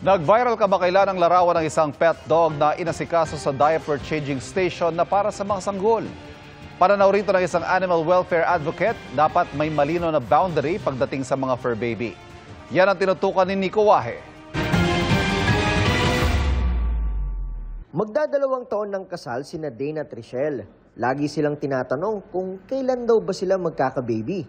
Nag-viral kamakailan ang larawan ng isang pet dog na inasikaso sa diaper changing station na para sa mga sanggol. Pananaw rito ng isang animal welfare advocate, dapat may malinaw na boundary pagdating sa mga fur baby. Yan ang tinutukan ni Nico Wahe. Magdadalawang taon ng kasal sina Dane at Richelle. Lagi silang tinatanong kung kailan daw ba sila magkaka-baby.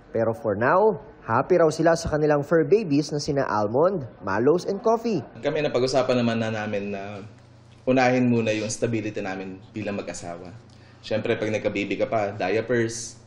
Pero for now, happy raw sila sa kanilang fur babies na sina Almond, Mallows, and Coffee. Kami napag-usapan naman na namin na unahin muna yung stability namin bilang mag-asawa. Siyempre, pag nagka-baby ka pa, diapers,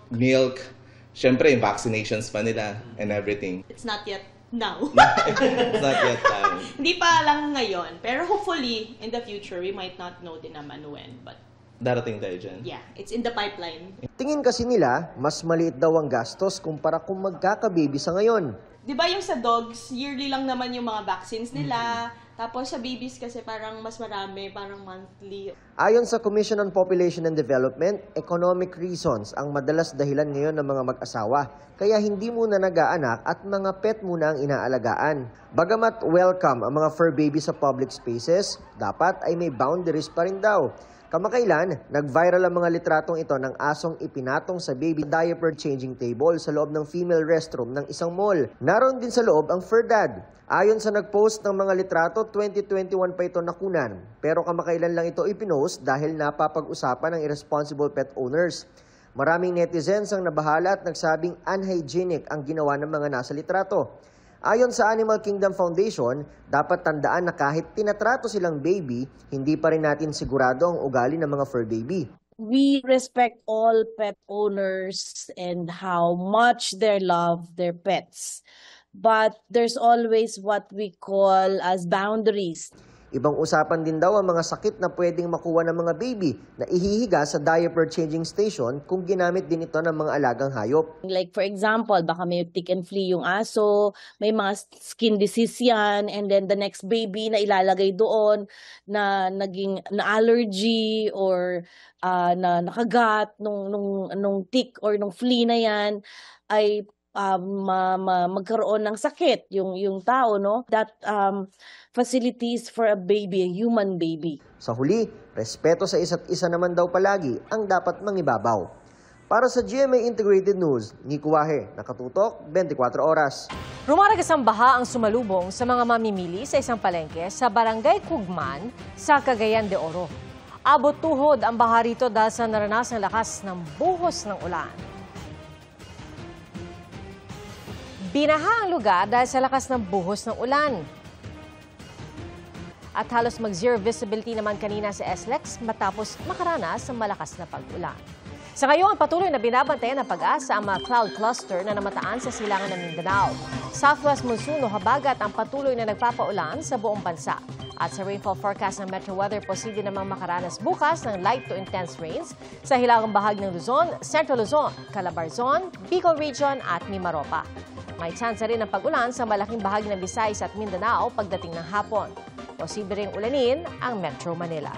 milk, siyempre, yung vaccinations pa nila and everything. It's not yet now. It's not yet time. Hindi pa lang ngayon. Pero hopefully, in the future, we might not know din naman when. But Darating tayo dyan. yeah, it's in the pipeline. Tingin kasi nila, mas maliit daw ang gastos kumpara kung magkaka-baby sa ngayon. Di ba yung sa dogs, yearly lang naman yung mga vaccines nila. Tapos sa babies kasi parang mas marami, parang monthly. Ayon sa Commission on Population and Development, economic reasons ang madalas dahilan ngayon ng mga mag-asawa. Kaya hindi muna nag-aanak at mga pet muna ang inaalagaan. Bagamat welcome ang mga fur baby sa public spaces, dapat ay may boundaries pa rin daw. Kamakailan, nag-viral ang mga litratong ito ng asong ipinatong sa baby diaper changing table sa loob ng female restroom ng isang mall. Naroon din sa loob ang fur dad. Ayon sa nag-post ng mga litrato, 2021 pa ito nakunan. Pero kamakailan lang ito ipinost dahil napapag-usapan ng irresponsible pet owners. Maraming netizens ang nabahala at nagsabing unhygienic ang ginawa ng mga nasa litrato. Ayon sa Animal Kingdom Foundation, dapat tandaan na kahit tinatrato silang baby, hindi pa rin natin sigurado ang ugali ng mga fur baby. We respect all pet owners and how much they love their pets. But there's always what we call as boundaries. Ibang usapan din daw ang mga sakit na pwedeng makuha ng mga baby na ihihiga sa diaper changing station kung ginamit din ito ng mga alagang hayop. Like for example, baka may tick and flea yung aso, may mga skin disease yan, and then the next baby na ilalagay doon na naging na allergy or na nakagat nung tick or nung flea na yan ay magkaroon ng sakit yung tao, no? That facilities for a baby, a human baby. Sa huli, respeto sa isa't isa naman daw palagi ang dapat mangibabaw. Para sa GMA Integrated News, Nico Wahe, nakatutok, 24 oras. Rumaragas ang baha ang sumalubong sa mga mamimili sa isang palengke sa Barangay Kugman sa Cagayan de Oro. Abot tuhod ang baha rito dahil sa naranasang lakas ng buhos ng ulan. Binaha ang lugar dahil sa lakas ng buhos ng ulan. At halos mag-zero visibility naman kanina sa SLEX matapos makaranas ng malakas na pag-ulan. Sa ngayon, patuloy na binabantayan ng Pag-asa ang mga cloud cluster na namataan sa silangan ng Mindanao. Southwest monsoon o habagat ang patuloy na nagpapaulan sa buong bansa. At sa rainfall forecast ng Metro Weather, posible namang makaranas bukas ng light to intense rains sa hilagang bahagi ng Luzon, Central Luzon, Calabarzon, Bicol Region at Mimaropa. May tsansa rin ng pag-ulan sa malaking bahagi ng Visayas at Mindanao pagdating ng hapon. Posible ring ulanin ang Metro Manila.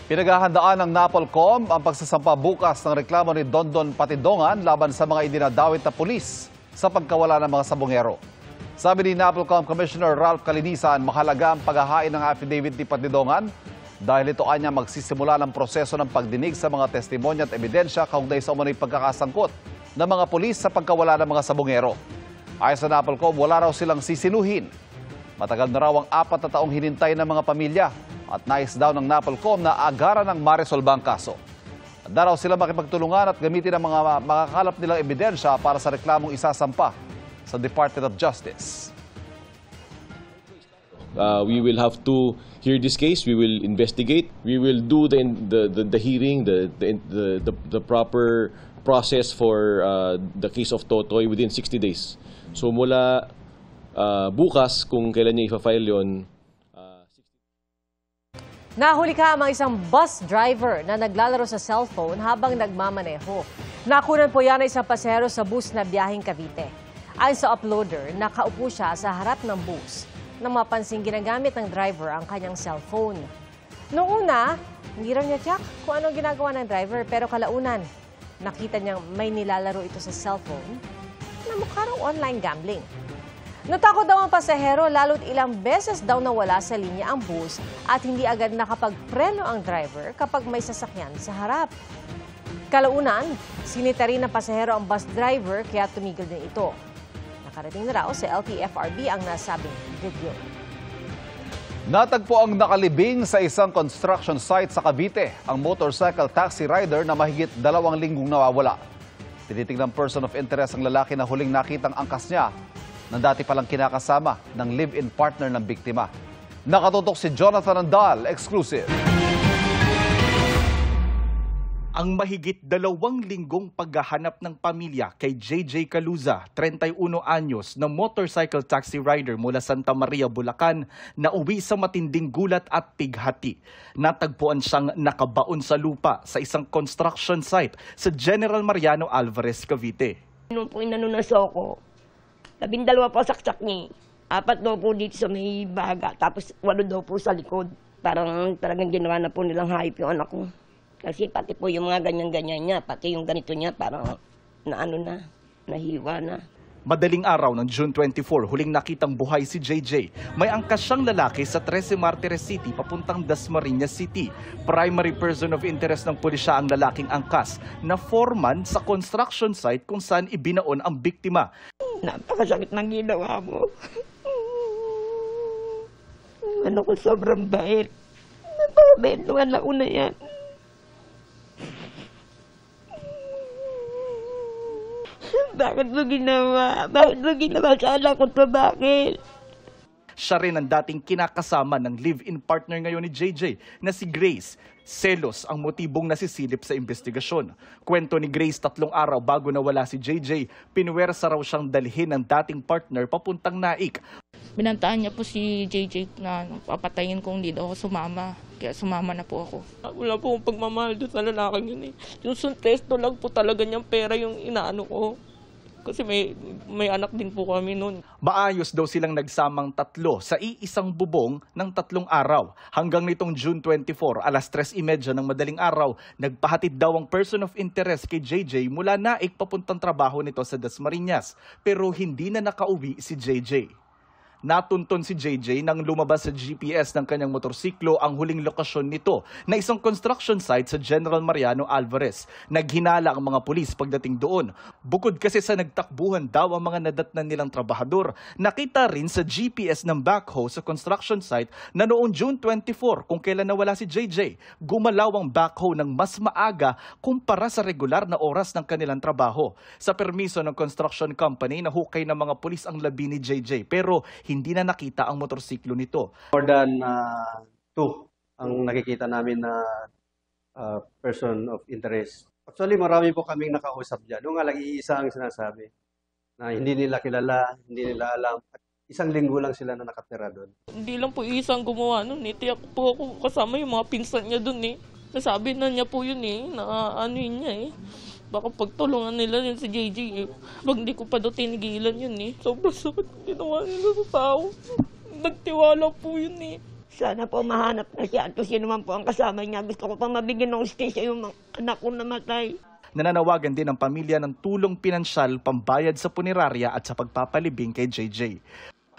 Pinaghahandaan ng NAPOLCOM ang pagsasampa bukas ng reklamo ni Dondon Patidongan laban sa mga idinadawit na pulis sa pagkawala ng mga sabongero. Sabi ni NAPOLCOM Commissioner Ralph Calinisan, mahalaga ang paghahain ng affidavit ni Patidongan dahil ito anya magsisimula ng proseso ng pagdinig sa mga testimonya at ebidensya kaugnay sa umunay pagkakasangkot ng mga pulis sa pagkawala ng mga sabongero. Ayon sa NAPOLCOM, wala raw silang sisinuhin. Matagal na raw ang 4 na taong hinintay ng mga pamilya at nais daw ng NAPOLCOM na agaran ng maresolba ang kaso. At na raw sila makipagtulungan at gamitin ang mga makakalap nilang ebidensya para sa reklamong isasampa sa Department of Justice. We will have to hear this case. We will investigate. We will do the hearing, the proper process for the case of Totoy within 60 days. So mula bukas, kung kailan niya ipa-file yun. Nahuli ka ang isang bus driver na naglalaro sa cellphone habang nagmamaneho. Nakunan po yan ang isang pasahero sa bus na biyaheng Cavite. Ayon sa uploader, nakaupo siya sa harap ng bus nang mapansing ginagamit ng driver ang kanyang cellphone. Noong una, hindi raw niya tiyak kung anong ginagawa ng driver, pero kalaunan, nakita niyang may nilalaro ito sa cellphone na mukha raw online gambling. Natakot daw ang pasahero lalo't ilang beses daw nawala sa linya ang bus at hindi agad nakapagpreno ang driver kapag may sasakyan sa harap. Kalaunan, sinita rin ng pasahero ang bus driver kaya tumigil din ito. Nakarating na raw sa LTFRB ang nasabing video. Natagpo ang nakalibing sa isang construction site sa Cavite ang motorcycle taxi rider na mahigit 2 linggong nawawala. Tinitingnan person of interest ang lalaki na huling nakitang angkas niya na dati palang kinakasama ng live-in partner ng biktima. Nakatutok si Jonathan Andal, exclusive. Ang mahigit 2 linggong paghahanap ng pamilya kay JJ Caluza, 31 anyos, na motorcycle taxi rider mula Santa Maria, Bulacan, na uwi sa matinding gulat at pighati. Natagpuan siyang nakabaon sa lupa sa isang construction site sa General Mariano Alvarez, Cavite. Nung po inanunas ako, 12 po saksak niya. 4 daw po dito sa may baga, tapos 8 daw po sa likod. Talagang ginawa na po nilang hype yung anak ko. Kasi pati po yung mga ganyan-ganyan niya, pati yung ganito niya, parang nahiwa na. Madaling araw ng June 24, huling nakitang buhay si JJ. May angkas siyang lalaki sa 13 Martires City papuntang Dasmariñas City. Primary person of interest ng pulisya ang lalaking angkas na foreman sa construction site kung saan ibinaon ang biktima. Napakasakit ng ginawa mo. Ano ko sobrang bait. Napakabait nung anak ko na yan. Bakit mo ginawa? Bakit mo ginawa sa anak ko to? Bakit? Siya rin ang dating kinakasama ng live-in partner ngayon ni JJ na si Grace. Selos ang motibong nasisilip sa investigasyon. Kwento ni Grace, 3 araw bago nawala si JJ, pinuwersa raw siyang dalhin ng dating partner papuntang Naik. Binantaan niya po si JJ na papatayin kung hindi daw ako sumama. Kaya sumama na po ako. Wala po akong pagmamahal doon sa lalaking yun eh. Yung suntesto lang po talaga niyang pera yung inaano ko. Kasi may anak din po kami noon. Maayos daw silang nagsamang 3 sa iisang bubong ng 3 araw. Hanggang nitong June 24, alas 3:30 ng madaling araw, nagpahatid daw ang person of interest kay JJ mula Naik papuntang trabaho nito sa Dasmariñas. Pero hindi na nakauwi si JJ. Natunton si JJ nang lumabas sa GPS ng kanyang motorsiklo ang huling lokasyon nito na isang construction site sa General Mariano Alvarez. Naghinala ang mga pulis pagdating doon. Bukod kasi sa nagtakbuhan daw ang mga nadatnan nilang trabahador, nakita rin sa GPS ng backhoe sa construction site na noong June 24 kung kailan nawala si JJ, gumalaw ang backhoe ng mas maaga kumpara sa regular na oras ng kanilang trabaho. Sa permiso ng construction company, nahukay ng mga pulis ang labi ni JJ pero hindi na nakita ang motorsiklo nito. More than 2 ang nakikita namin na person of interest. Actually, marami po kaming nakausap dyan. Nung nga lang iisa ang sinasabi na hindi nila kilala, hindi nila alam. 1 linggo lang sila na nakatira doon. Hindi lang po isang gumawa nun eh. Tiyak po ako kasama yung mga pinsan niya doon eh. Nasabi na niya po yun eh, na ano yun niya eh. Baka pagtulungan nila yun si JJ eh. Pag hindi ko pa doon tinigilan yun eh. Sobrang sakit ginawa nila sa tao. Nagtiwala po yun eh. Sana po mahanap na siya. At kung sino man po ang kasama niya, gusto ko pa mabigyan ng hustisya yung mga anak ko namatay. Nananawagan din ang pamilya ng tulong pinansyal, pambayad sa punerarya at sa pagpapalibing kay JJ.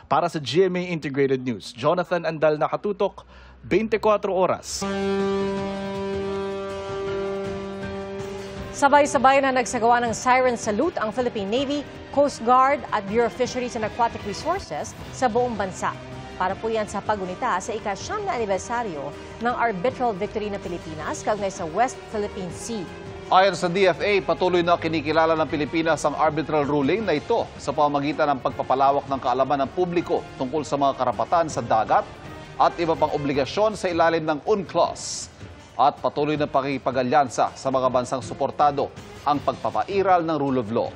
Para sa GMA Integrated News, Jonathan Andal, nakatutok, 24 oras. Sabay-sabay na nagsagawa ng siren salute ang Philippine Navy, Coast Guard at Bureau of Fisheries and Aquatic Resources sa buong bansa. Para po yan sa pagunita sa ika-9 na anibersaryo ng arbitral victory ng Pilipinas kaugnay sa West Philippine Sea. Ayon sa DFA, patuloy na kinikilala ng Pilipinas ang arbitral ruling na ito sa pamamagitan ng pagpapalawak ng kaalaman ng publiko tungkol sa mga karapatan sa dagat at iba pang obligasyon sa ilalim ng UNCLOS. At patuloy na pakikipagalyansa sa mga bansang suportado ang pagpapairal ng rule of law.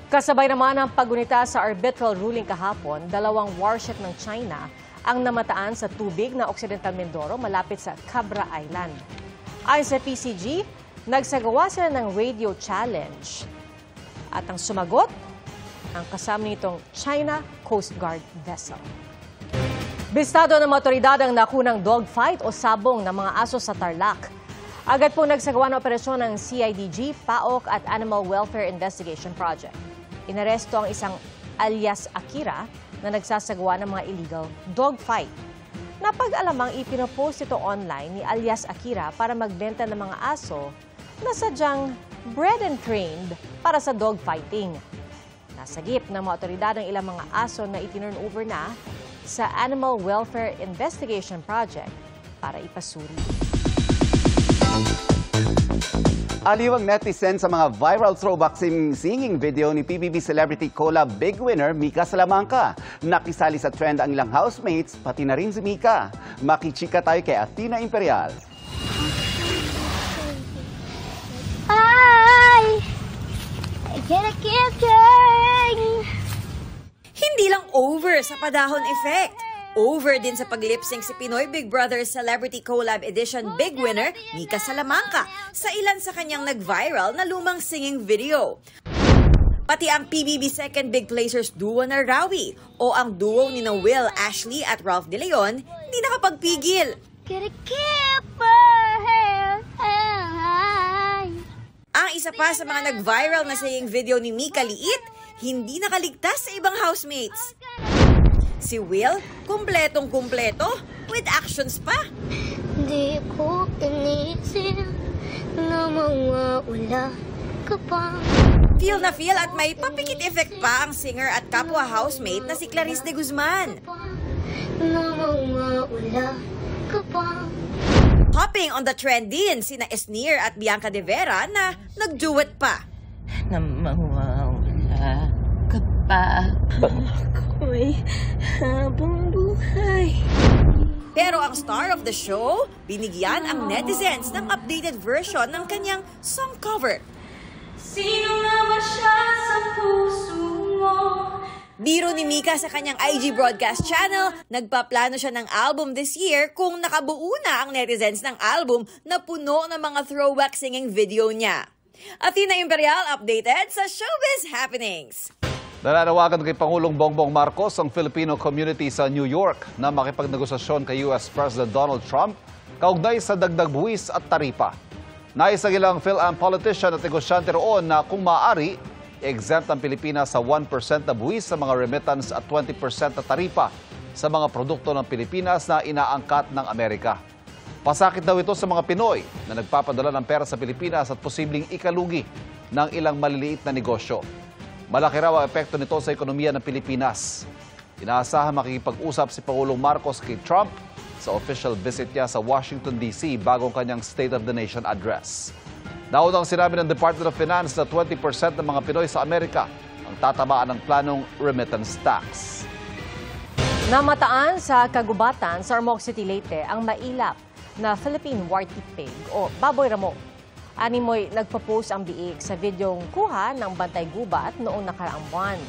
Kasabay naman ang pagunita sa arbitral ruling kahapon, 2 warship ng China ang namataan sa tubig na Occidental Mindoro malapit sa Cabra Island. Ayon sa PCG, nagsagawa sila ng radio challenge. At ang sumagot, ang kasama nitong China Coast Guard vessel. Bistado ng mga otoridad ang nakunang dogfight o sabong ng mga aso sa Tarlac. Agad po nagsagawa ng operasyon ng CIDG, PAOK at Animal Welfare Investigation Project. Inaresto ang isang alias Akira na nagsasagawa ng mga illegal dogfight. Napag-alamang ipinopost ito online ni alias Akira para magbenta ng mga aso na sadyang bred and trained para sa dogfighting. Nasagip ng mga otoridad ng ilang mga aso na itinurn over na sa Animal Welfare Investigation Project para ipasuri. Aliw ang netizen sa mga viral throwback singing video ni PBB Celebrity Collab Big Winner Mika Salamanca. Nakisali sa trend ang ilang housemates, pati na rin si Mika. Makichika tayo kay Athena Imperial. Hindi lang over sa padahon effect. Over din sa paglipsing si Pinoy Big Brother Celebrity Collab Edition Big Winner Mika Salamanca sa ilan sa kanyang nag-viral na lumang singing video. Pati ang PBB Second Big Placers duo na Rawi o ang duo ni Will Ashley at Ralph De Leon di nakapagpigil. Ang isa pa sa mga nag-viral na singing video ni Mika Liit, hindi nakaligtas sa ibang housemates. Si Will, kumpletong-kumpleto, with actions pa. Di ko inisip na mawawala ka pa. Feel na feel at may papikit effect pa ang singer at kapwa housemate na si Clarice de Guzman. Na mawawala ka pa. Hopping on the trend din sina Esnir at Bianca De Vera na nag-duet pa. Na mawawala ka pa. Ako'y habang buhay. Pero ang star of the show, binigyan ang netizens ng updated version ng kanyang song cover. Sino nga ba siya sa puso mo? Biro ni Mika sa kanyang IG broadcast channel, nagpaplano siya ng album this year kung nakabuo na ang netizens ng album na puno ng mga throwback singing video niya. Athena Imperial updated sa Showbiz Happenings. Nananawagan kay Pangulong Bongbong Marcos ang Filipino community sa New York na makipagnegosasyon kay US President Donald Trump kaugnay sa dagdag buwis at taripa. Naisag ilang PhilAm politician at negosyante roon na kung maaari, exempt ang Pilipinas sa 1% na buwis sa mga remittance at 20% na taripa sa mga produkto ng Pilipinas na inaangkat ng Amerika. Pasakit daw ito sa mga Pinoy na nagpapadala ng pera sa Pilipinas at posibleng ikalugi ng ilang maliliit na negosyo. Malaki raw ang epekto nito sa ekonomiya ng Pilipinas. Inaasahan makikipag-usap si Pangulong Marcos kay Trump sa official visit niya sa Washington, D.C. bagong kanyang State of the Nation address. Naunang sinabi ng Department of Finance na 20% ng mga Pinoy sa Amerika ang tatamaan ng planong remittance tax. Namataan sa kagubatan sa Ormoc City, Leyte ang mailap na Philippine Warty Pig o baboy ramo. Animoy nagpo-post ang biik sa videong kuha ng bantay gubat noong nakaraang buwan.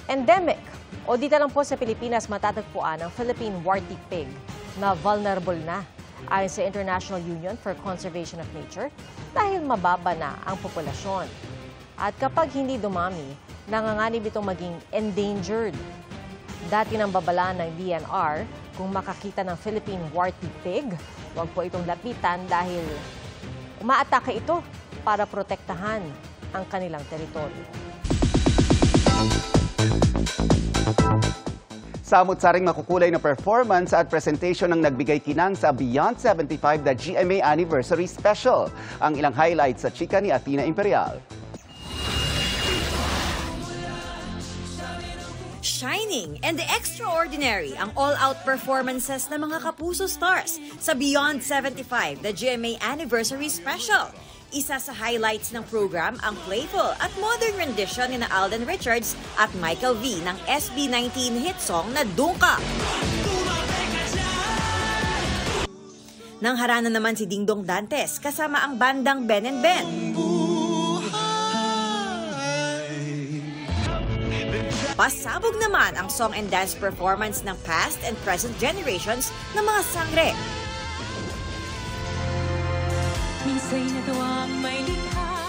Endemic o dito lang po sa Pilipinas matatagpuan ang Philippine Warty Pig na vulnerable na ayon sa International Union for Conservation of Nature dahil mababa na ang populasyon. At kapag hindi dumami, nanganganib itong maging endangered. Dati nang babala ng DNR kung makakita ng Philippine Warty Pig, huwag po itong lapitan dahil umaatake ito para protektahan ang kanilang teritoryo. Samot-saring makukulay na performance at presentation ng nagbigay kinang sa Beyond 75 the GMA Anniversary Special. Ang ilang highlights sa chika ni Athena Imperial. Shining and extraordinary ang all-out performances ng mga Kapuso stars sa Beyond 75 the GMA Anniversary Special. Isa sa highlights ng program ang playful at modern rendition ni Alden Richards at Michael V ng SB19 hit song na Dungka. Nang harana naman si Dingdong Dantes kasama ang bandang Ben and Ben. Pasabog naman ang song and dance performance ng past and present generations ng mga sangre.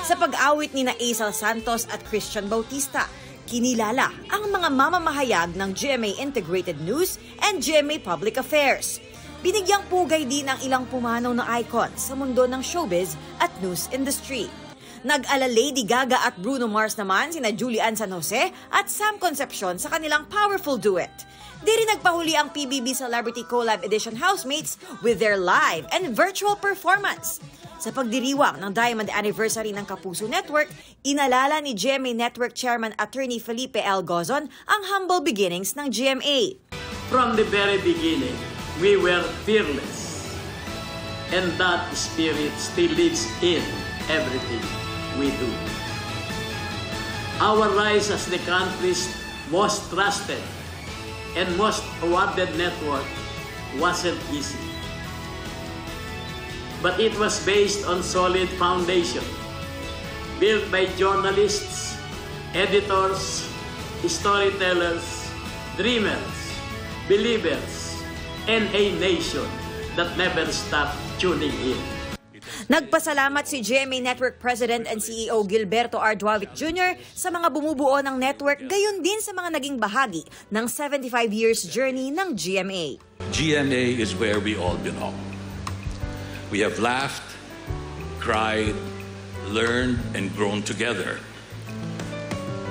Sa pag-awit ni Aisal Santos at Christian Bautista, kinilala ang mga mamamahayag ng GMA Integrated News and GMA Public Affairs. Binigyang pugay din ang ilang pumanaw na icon sa mundo ng showbiz at news industry. Nag-ala Lady Gaga at Bruno Mars naman sina Julian San Jose at Sam Concepcion sa kanilang powerful duet. Di rin nagpahuli ang PBB Celebrity Collab Edition housemates with their live and virtual performance. Sa pagdiriwang ng Diamond Anniversary ng Kapuso Network, inalala ni GMA Network Chairman Attorney Felipe L. Gozon ang humble beginnings ng GMA. From the very beginning, we were fearless. And that spirit still lives in everything we do. Our rise as the country's most trusted and most awarded network wasn't easy. But it was based on solid foundation, built by journalists, editors, storytellers, dreamers, believers, and a nation that never stopped tuning in. Nagpasalamat si GMA Network President and CEO Gilberto R. Duavic Jr. sa mga bumubuo ng network, gayon din sa mga naging bahagi ng 75 years journey ng GMA. GMA is where we all belong. We have laughed, cried, learned, and grown together.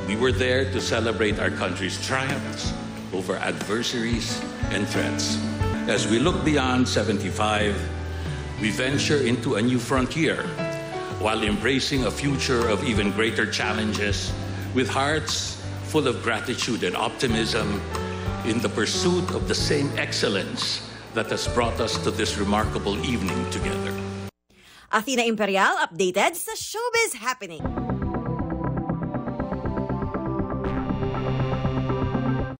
We were there to celebrate our country's triumphs over adversaries and threats. As we look beyond 75, we venture into a new frontier while embracing a future of even greater challenges with hearts full of gratitude and optimism in the pursuit of the same excellence that has brought us to this remarkable evening together. Athena Imperial updated sa Showbiz Happening.